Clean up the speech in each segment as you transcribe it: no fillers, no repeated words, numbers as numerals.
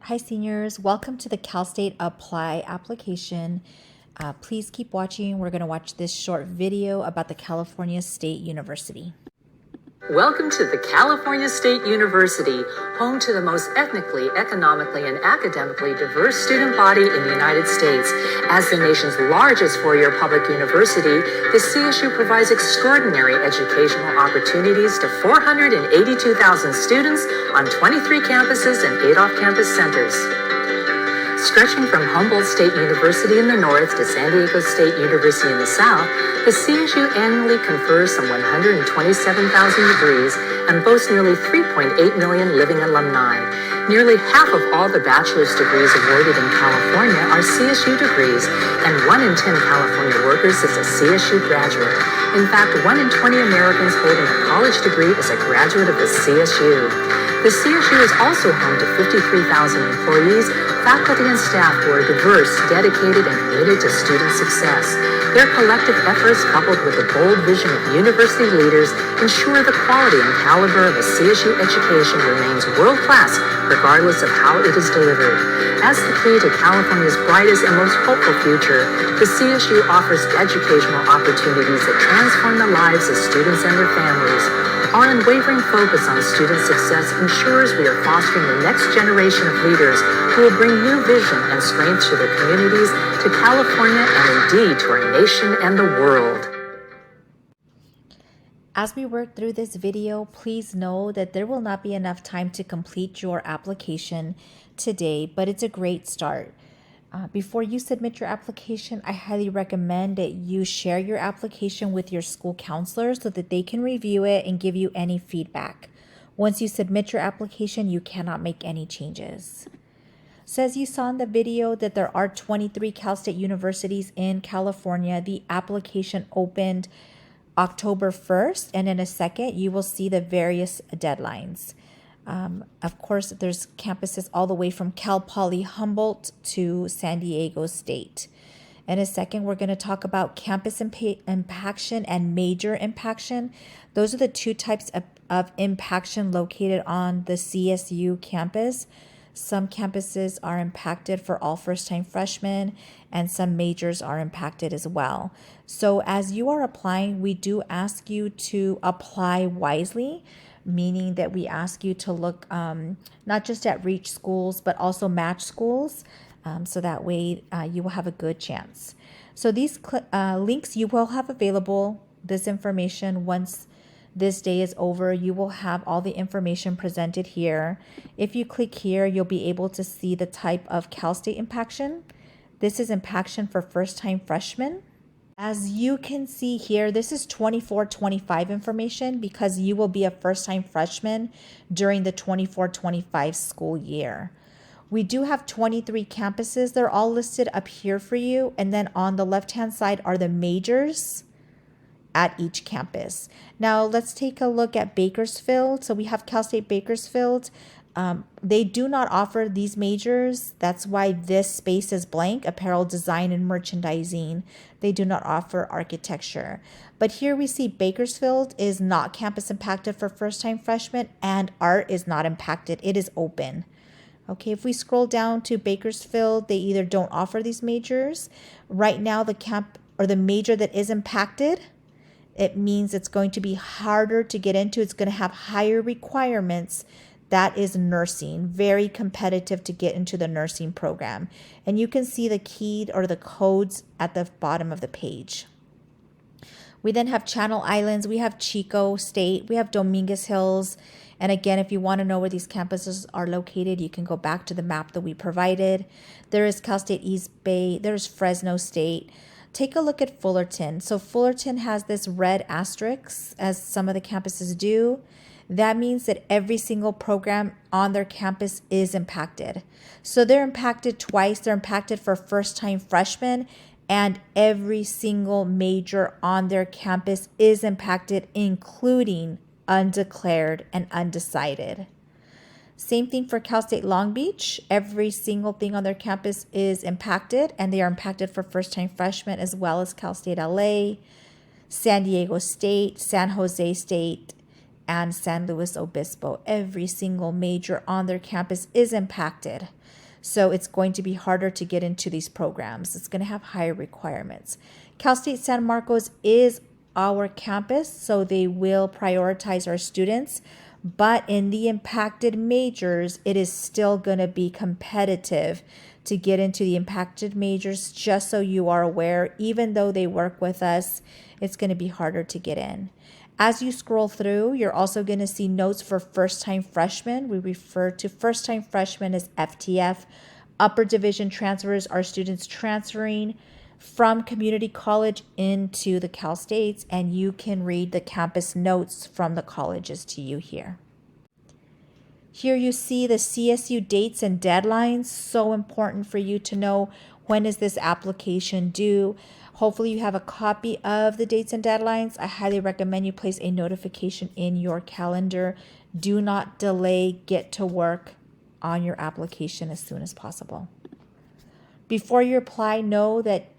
Hi seniors, welcome to the Cal State Apply application. Please keep watching. We're going to watch this short video about the California State University. Welcome to the California State University, home to the most ethnically, economically, and academically diverse student body in the United States. As the nation's largest four-year public university, the CSU provides extraordinary educational opportunities to 482,000 students on 23 campuses and 8 off-campus centers. Stretching from Humboldt State University in the north to San Diego State University in the south, the CSU annually confers some 127,000 degrees and boasts nearly 3.8 million living alumni. Nearly half of all the bachelor's degrees awarded in California are CSU degrees, and 1 in 10 California workers is a CSU graduate. In fact, 1 in 20 Americans holding a college degree is a graduate of the CSU. The CSU is also home to 53,000 employees, faculty, and staff who are diverse, dedicated, and committed to student success. Their collective efforts, coupled with the bold vision of university leaders, ensure the quality and caliber of a CSU education remains world-class, regardless of how it is delivered. As the key to California's brightest and most hopeful future, the CSU offers educational opportunities that transform the lives of students and their families. Our unwavering focus on student success ensures we are fostering the next generation of leaders who will bring new vision and strength to their communities, to California, and indeed to our nation and the world. As we work through this video, please know that there will not be enough time to complete your application today, but it's a great start. Before you submit your application, I highly recommend that you share your application with your school counselor so that they can review it and give you any feedback. Once you submit your application, you cannot make any changes. So as you saw in the video that there are 23 Cal State universities in California, the application opened October 1st, and in a second, you will see the various deadlines. Of course, there's campuses all the way from Cal Poly Humboldt to San Diego State. In a second, we're going to talk about campus impaction and major impaction. Those are the two types of impaction located on the CSU campus. Some campuses are impacted for all first-time freshmen, and some majors are impacted as well. So as you are applying, we do ask you to apply wisely, meaning that we ask you to look not just at reach schools, but also match schools, so that way you will have a good chance. So these links you will have available, this information, once this day is over. You will have all the information presented here. If you click here, you'll be able to see the type of Cal State impaction. This is impaction for first-time freshmen. As you can see here, this is 24-25 information because you will be a first-time freshman during the 24-25 school year. We do have 23 campuses. They're all listed up here for you. And then on the left-hand side are the majors at each campus. Now let's take a look at Bakersfield. So we have Cal State Bakersfield. They do not offer these majors. That's why this space is blank: apparel design and merchandising. They do not offer architecture. But here we see Bakersfield is not campus impacted for first-time freshmen, and art is not impacted. It is open. Okay, if we scroll down to Bakersfield, they either don't offer these majors. Right now, the major that is impacted, it means it's going to be harder to get into. It's going to have higher requirements. That is nursing, very competitive to get into the nursing program. And you can see the key or the codes at the bottom of the page. We then have Channel Islands, we have Chico State, we have Dominguez Hills. And again, if you want to know where these campuses are located, you can go back to the map that we provided. There is Cal State East Bay, there's Fresno State. Take a look at Fullerton. So Fullerton has this red asterisk, as some of the campuses do. That means that every single program on their campus is impacted. So they're impacted twice. They're impacted for first-time freshmen, and every single major on their campus is impacted, including undeclared and undecided. Same thing for Cal State Long Beach. Every single thing on their campus is impacted, and they are impacted for first-time freshmen, as well as Cal State LA, San Diego State, San Jose State, and San Luis Obispo. Every single major on their campus is impacted. So it's going to be harder to get into these programs. It's going to have higher requirements. Cal State San Marcos is our campus, so they will prioritize our students. But in the impacted majors, it is still going to be competitive to get into the impacted majors, just so you are aware. Even though they work with us, it's going to be harder to get in. As you scroll through, you're also going to see notes for first-time freshmen. We refer to first-time freshmen as FTF. Upper division transfers are students transferring from community college into the Cal States, and you can read the campus notes from the colleges to you here. Here you see the CSU dates and deadlines. So important for you to know, when is this application due. Hopefully you have a copy of the dates and deadlines. I highly recommend you place a notification in your calendar. Do not delay. Get to work on your application as soon as possible. Before you apply, know that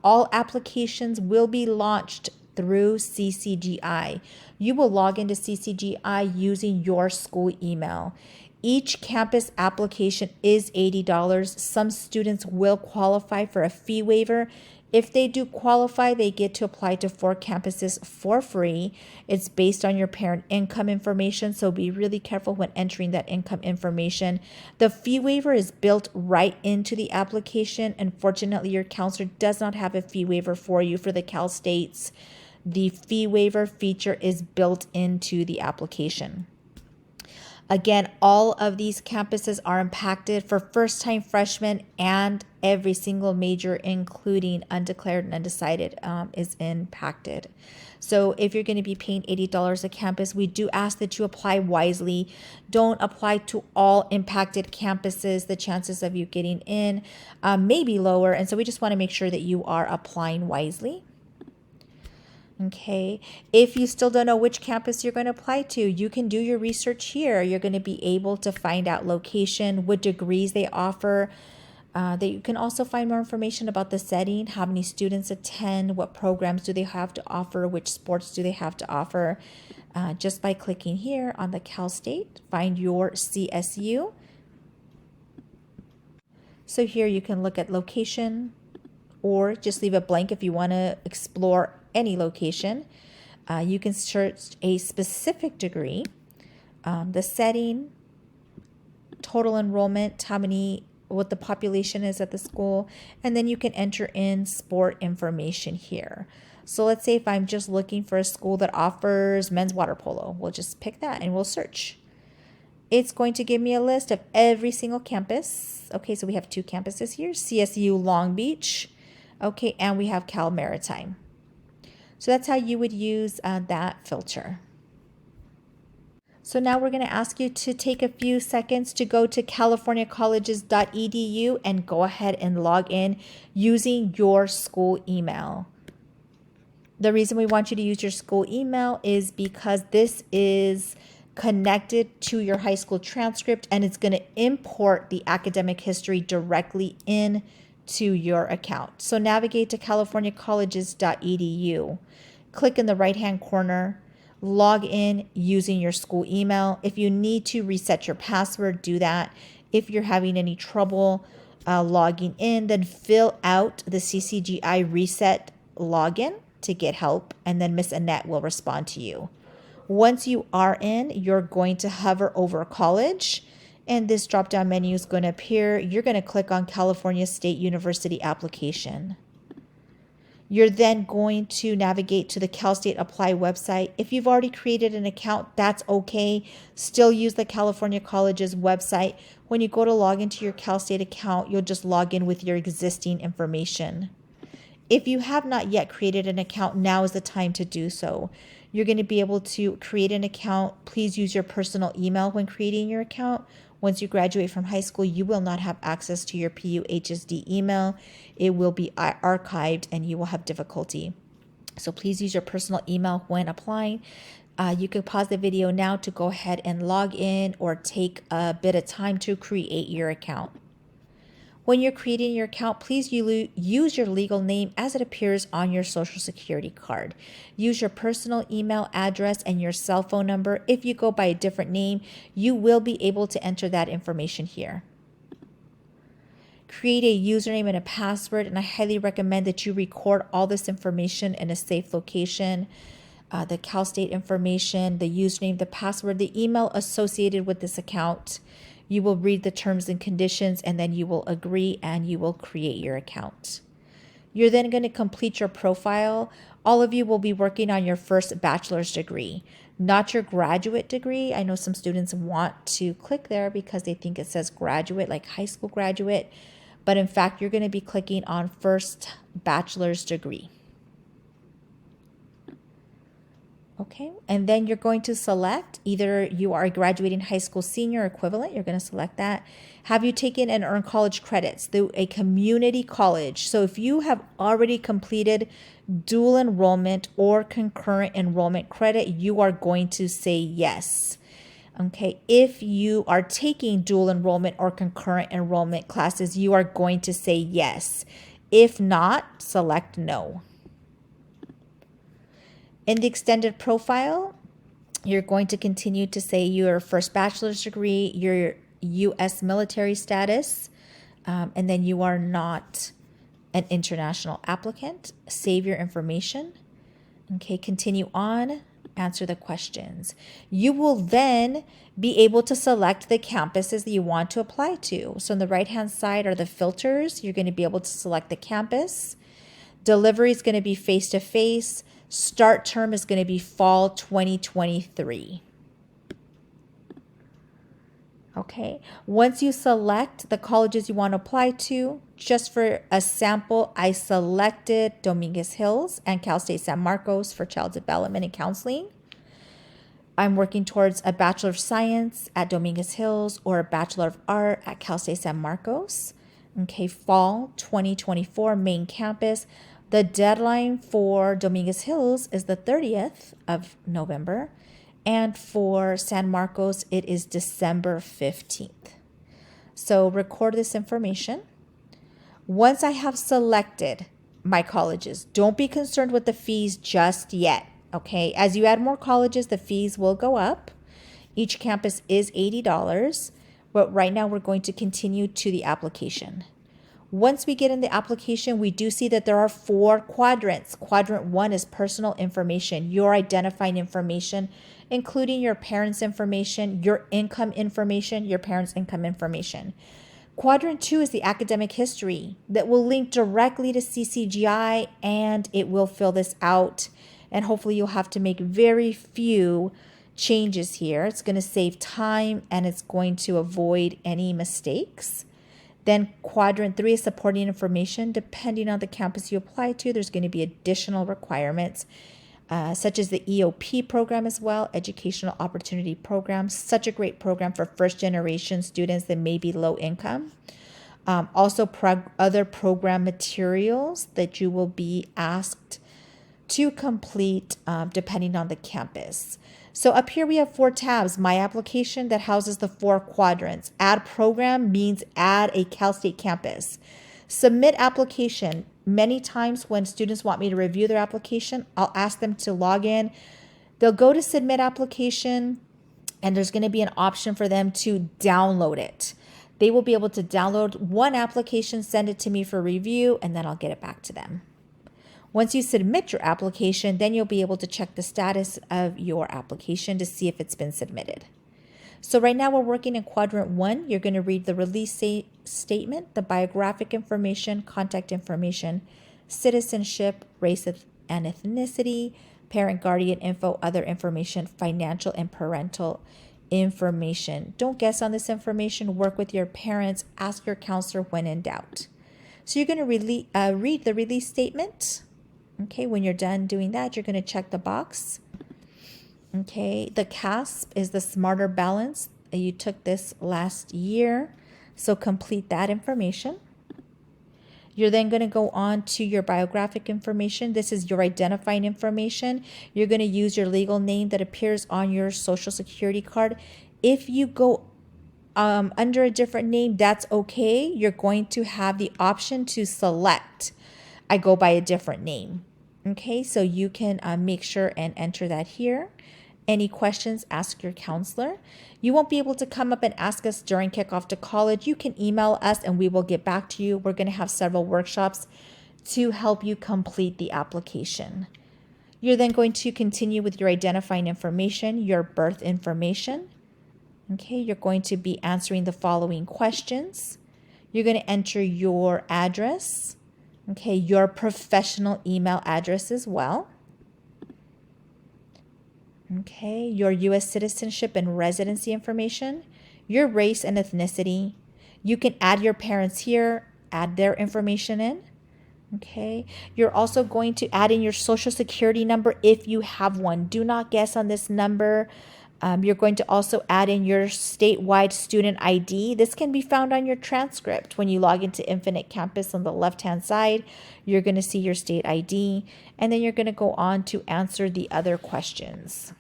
all applications will be launched through CCGI. You will log into CCGI using your school email. Each campus application is $80. Some students will qualify for a fee waiver. If they do qualify, they get to apply to 4 campuses for free. It's based on your parent income information, so be really careful when entering that income information. The fee waiver is built right into the application. Unfortunately, your counselor does not have a fee waiver for you for the Cal States. The fee waiver feature is built into the application. Again, all of these campuses are impacted for first-time freshmen, and every single major, including undeclared and undecided, is impacted. So if you're going to be paying $80 a campus, we do ask that you apply wisely. Don't apply to all impacted campuses. The chances of you getting in may be lower, and so we just want to make sure that you are applying wisely. Okay, if you still don't know which campus you're going to apply to, you can do your research here. You're going to be able to find out location, what degrees they offer. That you can also find more information about the setting, how many students attend, what programs do they have to offer, which sports do they have to offer. Just by clicking here on the Cal State, find your CSU. So here you can look at location, or just leave it blank if you want to explore any location. You can search a specific degree, the setting, total enrollment, what the population is at the school, and then you can enter in sport information here. So let's say if I'm just looking for a school that offers men's water polo, we'll just pick that and we'll search. It's going to give me a list of every single campus. Okay, so we have 2 campuses here, CSU Long Beach, okay, and we have Cal Maritime. So that's how you would use that filter. So now we're going to ask you to take a few seconds to go to californiacolleges.edu and go ahead and log in using your school email. The reason we want you to use your school email is because this is connected to your high school transcript, and it's going to import the academic history directly in to your account. So navigate to californiacolleges.edu. Click in the right-hand corner, log in using your school email. If you need to reset your password, do that. If you're having any trouble logging in, then fill out the CCGI reset login to get help, and then Miss Annette will respond to you. Once you are in, you're going to hover over college, and this drop-down menu is going to appear. You're going to click on California State University application. You're then going to navigate to the Cal State Apply website. If you've already created an account, that's okay. Still use the California Colleges website. When you go to log into your Cal State account, you'll just log in with your existing information. If you have not yet created an account, now is the time to do so. You're going to be able to create an account. Please use your personal email when creating your account. Once you graduate from high school, you will not have access to your PUHSD email. It will be archived and you will have difficulty. So please use your personal email when applying. You can pause the video now to go ahead and log in, or take a bit of time to create your account. When you're creating your account, please use your legal name as it appears on your Social Security card. Use your personal email address and your cell phone number. If you go by a different name, you will be able to enter that information here. Create a username and a password, and I highly recommend that you record all this information in a safe location. The Cal State information, the username, the password, the email associated with this account. You will read the terms and conditions, and then you will agree and you will create your account. You're then going to complete your profile. All of you will be working on your first bachelor's degree, not your graduate degree. I know some students want to click there because they think it says graduate, like high school graduate. But in fact, you're going to be clicking on first bachelor's degree. Okay, and then you're going to select either you are a graduating high school senior equivalent, you're going to select that. Have you taken and earned college credits through a community college? So if you have already completed dual enrollment or concurrent enrollment credit, you are going to say yes. Okay, if you are taking dual enrollment or concurrent enrollment classes, you are going to say yes. If not, select no. In the extended profile, you're going to continue to say your first bachelor's degree, your U.S. military status, and then you are not an international applicant. Save your information. Okay, continue on. Answer the questions. You will then be able to select the campuses that you want to apply to. So on the right-hand side are the filters. You're going to be able to select the campus. Delivery is going to be face-to-face. Start term is going to be fall 2023. Okay, once you select the colleges you want to apply to, just for a sample, I selected Dominguez Hills and Cal State San Marcos for child development and counseling. I'm working towards a Bachelor of Science at Dominguez Hills or a Bachelor of Art at Cal State San Marcos. Okay, fall 2024 main campus. The deadline for Dominguez Hills is the 30th of November. And for San Marcos, it is December 15th. So record this information. Once I have selected my colleges, don't be concerned with the fees just yet, okay? As you add more colleges, the fees will go up. Each campus is $80, but right now we're going to continue to the application. Once we get in the application, we do see that there are 4 quadrants. Quadrant 1 is personal information, your identifying information, including your parents' information, your income information, your parents' income information. Quadrant 2 is the academic history that will link directly to CCGI, and it will fill this out. And hopefully you'll have to make very few changes here. It's going to save time and it's going to avoid any mistakes. Then quadrant 3 is supporting information. Depending on the campus you apply to, there's going to be additional requirements, such as the EOP program as well, Educational Opportunity Program. Such a great program for first generation students that may be low income. Also other program materials that you will be asked to complete depending on the campus. So up here we have 4 tabs. My application that houses the 4 quadrants. Add program means add a Cal State campus. Submit application. Many times when students want me to review their application, I'll ask them to log in. They'll go to submit application, and there's going to be an option for them to download it. They will be able to download one application, send it to me for review, and then I'll get it back to them. Once you submit your application, then you'll be able to check the status of your application to see if it's been submitted. So right now we're working in quadrant 1. You're going to read the release statement, the biographic information, contact information, citizenship, race and ethnicity, parent guardian info, other information, financial and parental information. Don't guess on this information. Work with your parents. Ask your counselor when in doubt. So you're going to read the release statement. Okay, when you're done doing that, you're going to check the box. Okay, the CASP is the Smarter Balance. You took this last year, so complete that information. You're then going to go on to your biographic information. This is your identifying information. You're going to use your legal name that appears on your Social Security card. If you go under a different name, that's okay. You're going to have the option to select, I go by a different name. Okay, so you can make sure and enter that here. Any questions, ask your counselor. You won't be able to come up and ask us during kickoff to college. You can email us and we will get back to you. We're going to have several workshops to help you complete the application. You're then going to continue with your identifying information, your birth information. Okay, you're going to be answering the following questions. You're going to enter your address, okay, your professional email address as well. Okay, your U.S. citizenship and residency information, your race and ethnicity. You can add your parents here, add their information in. Okay, you're also going to add in your social security number if you have one. Do not guess on this number. You're going to also add in your statewide student ID. This can be found on your transcript. When you log into Infinite Campus on the left-hand side, you're going to see your state ID, and then you're going to go on to answer the other questions.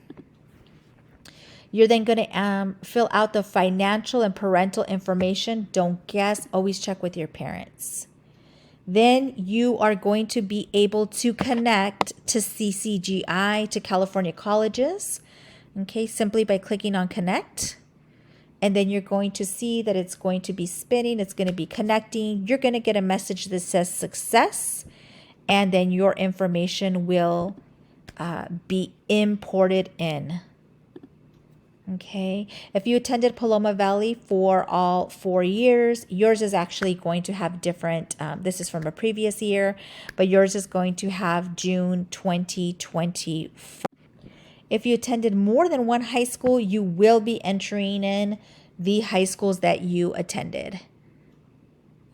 You're then going to fill out the financial and parental information. Don't guess, always check with your parents. Then you are going to be able to connect to CCGI, to California colleges, okay, simply by clicking on connect. And then you're going to see that it's going to be spinning, it's going to be connecting. You're going to get a message that says success, and then your information will be imported in. Okay, if you attended Paloma Valley for all 4 years, yours is actually going to have different, this is from a previous year, but yours is going to have June 2024. If you attended more than one high school, you will be entering in the high schools that you attended.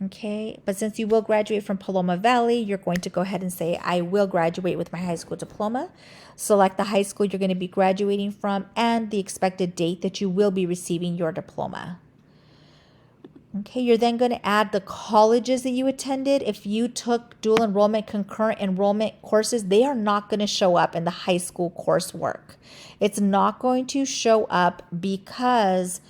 Okay, but since you will graduate from Paloma Valley, you're going to go ahead and say, I will graduate with my high school diploma. Select the high school you're going to be graduating from and the expected date that you will be receiving your diploma. Okay, you're then going to add the colleges that you attended. If you took dual enrollment, concurrent enrollment courses, they are not going to show up in the high school coursework. It's not going to show up because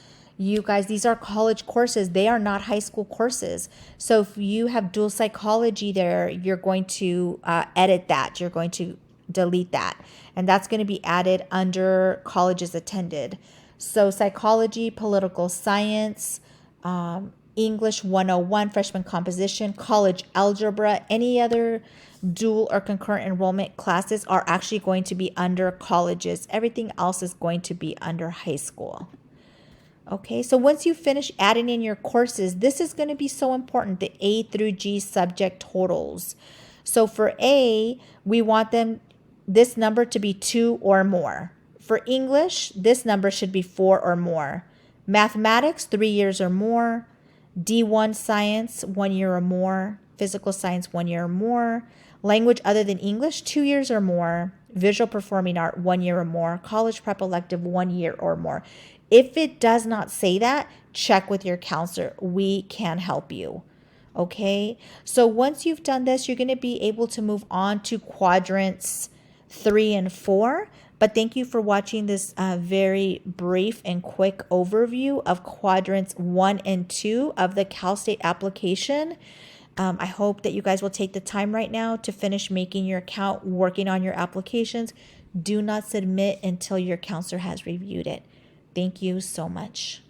you guys, these are college courses. They are not high school courses. So if you have dual psychology there, you're going to edit that. You're going to delete that. And that's going to be added under colleges attended. So psychology, political science, English 101, freshman composition, college algebra, any other dual or concurrent enrollment classes are actually going to be under colleges. Everything else is going to be under high school. Okay, so once you finish adding in your courses, this is going to be so important, the A through G subject totals. So for A, we want this number to be 2 or more. For English, this number should be 4 or more. Mathematics, 3 years or more. D1 science, 1 year or more. Physical science, 1 year or more. Language other than English, 2 years or more. Visual performing art, 1 year or more. College prep elective, 1 year or more. If it does not say that, check with your counselor. We can help you. Okay, so once you've done this, you're going to be able to move on to quadrants 3 and 4. But thank you for watching this very brief and quick overview of quadrants 1 and 2 of the Cal State application. I hope that you guys will take the time right now to finish making your account, working on your applications. Do not submit until your counselor has reviewed it. Thank you so much.